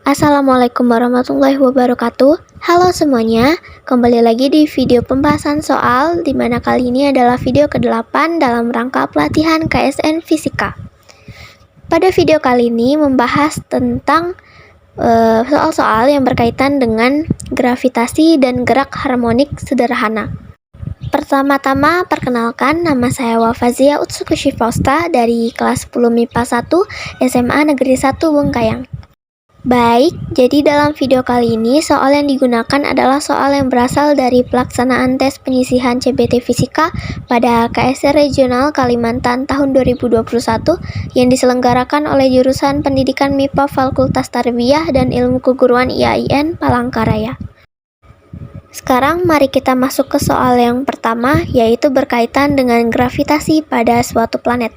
Assalamualaikum warahmatullahi wabarakatuh. Halo semuanya, kembali lagi di video pembahasan soal, di mana kali ini adalah video ke-8 dalam rangka pelatihan KSN Fisika. Pada video kali ini membahas tentang soal-soal yang berkaitan dengan gravitasi dan gerak harmonik sederhana. Pertama-tama, perkenalkan, nama saya Wafazia Utsukushifausta dari kelas 10 MIPA 1 SMA Negeri 1 Bungkayang. Baik, jadi dalam video kali ini soal yang digunakan adalah soal yang berasal dari pelaksanaan tes penyisihan CBT Fisika pada KSR Regional Kalimantan tahun 2021 yang diselenggarakan oleh jurusan Pendidikan MIPA Fakultas Tarbiyah dan Ilmu Keguruan IAIN Palangkaraya. Sekarang mari kita masuk ke soal yang pertama, yaitu berkaitan dengan gravitasi pada suatu planet.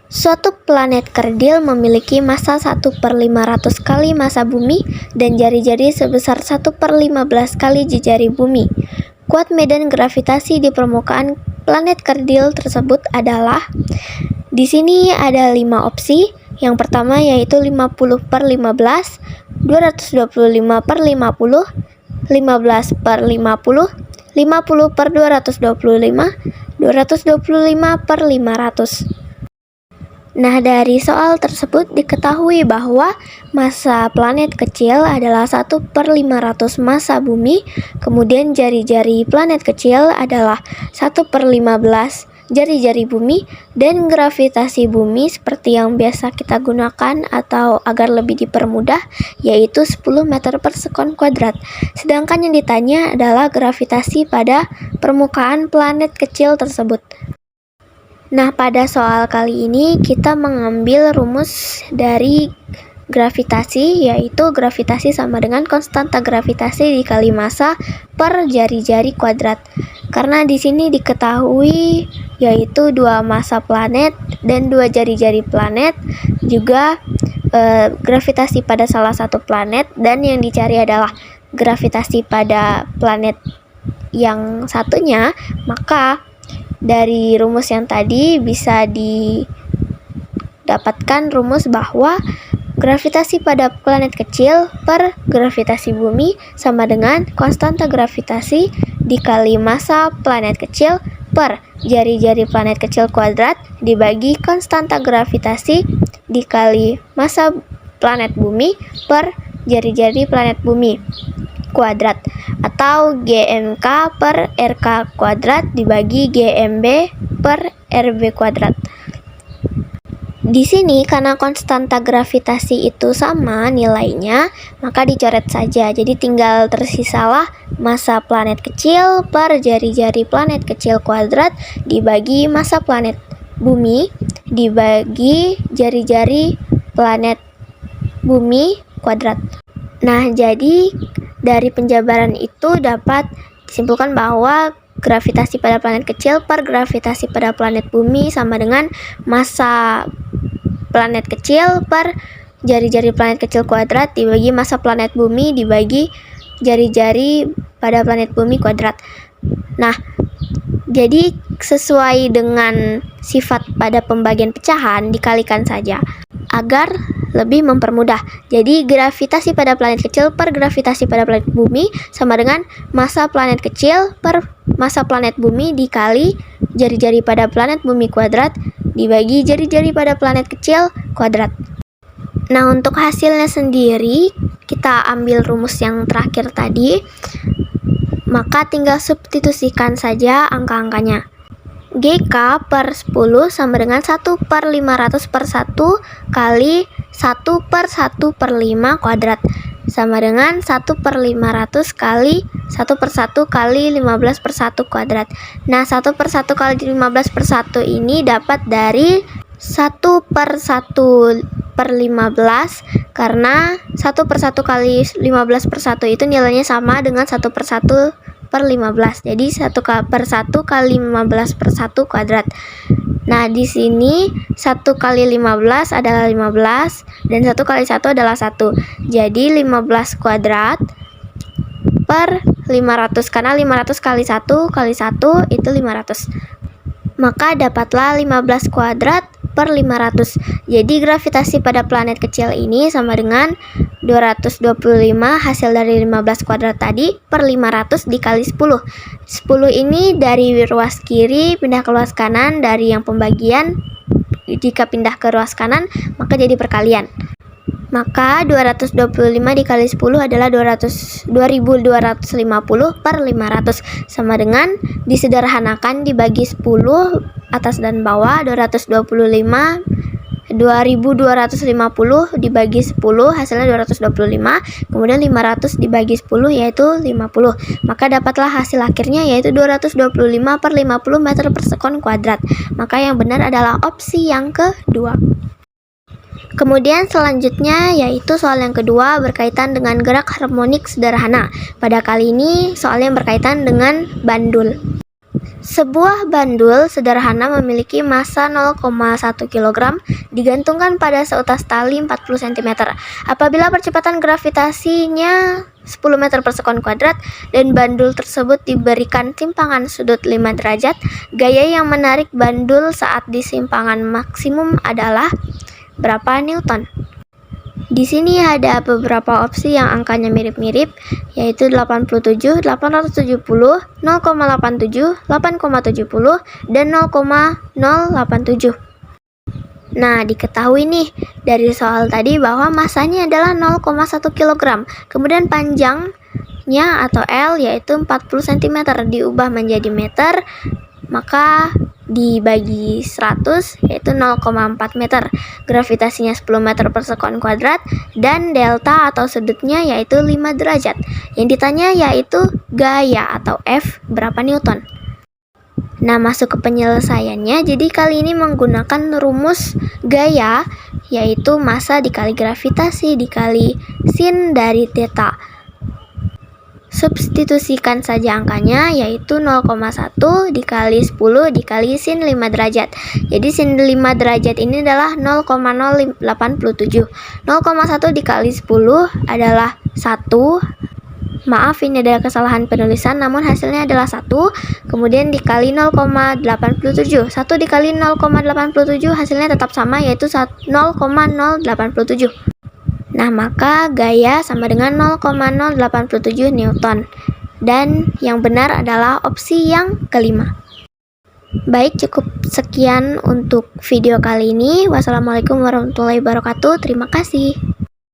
Suatu planet kerdil memiliki massa 1/500 kali massa bumi dan jari-jari sebesar 1/15 kali jari bumi. Kuat medan gravitasi di permukaan planet kerdil tersebut adalah, di sini ada 5 opsi. Yang pertama yaitu 50/15, 225/50, 15/50, 50/225, 225/500. Nah, dari soal tersebut diketahui bahwa massa planet kecil adalah 1/500 massa bumi, kemudian jari-jari planet kecil adalah 1/15 jari-jari bumi, dan gravitasi bumi seperti yang biasa kita gunakan atau agar lebih dipermudah yaitu 10 meter per sekon kuadrat. Sedangkan yang ditanya adalah gravitasi pada permukaan planet kecil tersebut. Nah, pada soal kali ini kita mengambil rumus dari gravitasi, yaitu gravitasi sama dengan konstanta gravitasi dikali massa per jari-jari kuadrat. Karena di sini diketahui yaitu 2 massa planet dan 2 jari-jari planet, juga gravitasi pada salah satu planet, dan yang dicari adalah gravitasi pada planet yang satunya, maka dari rumus yang tadi bisa didapatkan rumus bahwa gravitasi pada planet kecil per gravitasi bumi sama dengan konstanta gravitasi dikali massa planet kecil per jari-jari planet kecil kuadrat dibagi konstanta gravitasi dikali massa planet bumi per jari-jari planet bumi kuadrat, atau GMK per RK kuadrat dibagi GMB per RB kuadrat. Di sini karena konstanta gravitasi itu sama nilainya, maka dicoret saja. Jadi tinggal tersisalah massa planet kecil per jari-jari planet kecil kuadrat dibagi massa planet bumi dibagi jari-jari planet bumi kuadrat. Nah, jadi dari penjabaran itu dapat disimpulkan bahwa gravitasi pada planet kecil per gravitasi pada planet bumi sama dengan massa planet kecil per jari-jari planet kecil kuadrat dibagi massa planet bumi dibagi jari-jari pada planet bumi kuadrat. Nah, jadi sesuai dengan sifat pada pembagian pecahan dikalikan saja agar lebih mempermudah. Jadi gravitasi pada planet kecil per gravitasi pada planet bumi sama dengan massa planet kecil per massa planet bumi dikali jari-jari pada planet bumi kuadrat dibagi jari-jari pada planet kecil kuadrat. Nah, untuk hasilnya sendiri kita ambil rumus yang terakhir tadi, maka tinggal substitusikan saja angka-angkanya. GK per 10 sama dengan 1/500 per 1 kali 1/1/5 kuadrat sama dengan 1/500 kali 1/1 kali 15 per 1 kuadrat. Nah, 1/1 kali 15 per 1 ini dapat dari 1/1/15 karena 1/1 kali 15 per 1 itu nilainya sama dengan 1/1/15. Jadi 1/1 kali 15 per 1 kuadrat. Nah, di sini 1 kali 15 adalah 15 dan 1 kali 1 adalah 1. Jadi 15 kuadrat per 500, karena 500 kali 1 kali 1 itu 500. Maka dapatlah 15 kuadrat per 500. Jadi gravitasi pada planet kecil ini sama dengan 225 hasil dari 15 kuadrat tadi per 500 dikali 10. 10 ini dari ruas kiri pindah ke ruas kanan, dari yang pembagian jika pindah ke ruas kanan maka jadi perkalian. Maka 225 dikali 10 adalah 2250 per 500 sama dengan disederhanakan dibagi 10 atas dan bawah. 2250 dibagi 10 hasilnya 225, kemudian 500 dibagi 10 yaitu 50. Maka dapatlah hasil akhirnya yaitu 225 per 50 meter per sekon kuadrat. Maka yang benar adalah opsi yang kedua. Kemudian selanjutnya yaitu soal yang kedua berkaitan dengan gerak harmonik sederhana. Pada kali ini soal yang berkaitan dengan bandul. Sebuah bandul sederhana memiliki massa 0,1 kg digantungkan pada seutas tali 40 cm. Apabila percepatan gravitasinya 10 meter per sekon kuadrat dan bandul tersebut diberikan simpangan sudut 5 derajat, gaya yang menarik bandul saat di simpangan maksimum adalah berapa Newton? Di sini ada beberapa opsi yang angkanya mirip-mirip, yaitu 87, 870, 0,87, 8,70, dan 0,087. Nah, diketahui nih dari soal tadi bahwa masanya adalah 0,1 kg. Kemudian panjangnya atau L yaitu 40 cm diubah menjadi meter, maka dibagi 100 yaitu 0,4 meter. Gravitasinya 10 meter per sekon kuadrat dan delta atau sudutnya yaitu 5 derajat. Yang ditanya yaitu gaya atau F berapa Newton. Nah, masuk ke penyelesaiannya. Jadi kali ini menggunakan rumus gaya yaitu massa dikali gravitasi dikali sin dari theta. Substitusikan saja angkanya yaitu 0,1 dikali 10 dikali sin 5 derajat. Jadi sin 5 derajat ini adalah 0,087. 0,1 dikali 10 adalah 1. Maaf, ini ada kesalahan penulisan, namun hasilnya adalah 1. Kemudian dikali 0,87. 1 dikali 0,87 hasilnya tetap sama yaitu 0,087. Nah, maka gaya sama dengan 0,087 Newton. Dan yang benar adalah opsi yang kelima. Baik, cukup sekian untuk video kali ini. Wassalamualaikum warahmatullahi wabarakatuh. Terima kasih.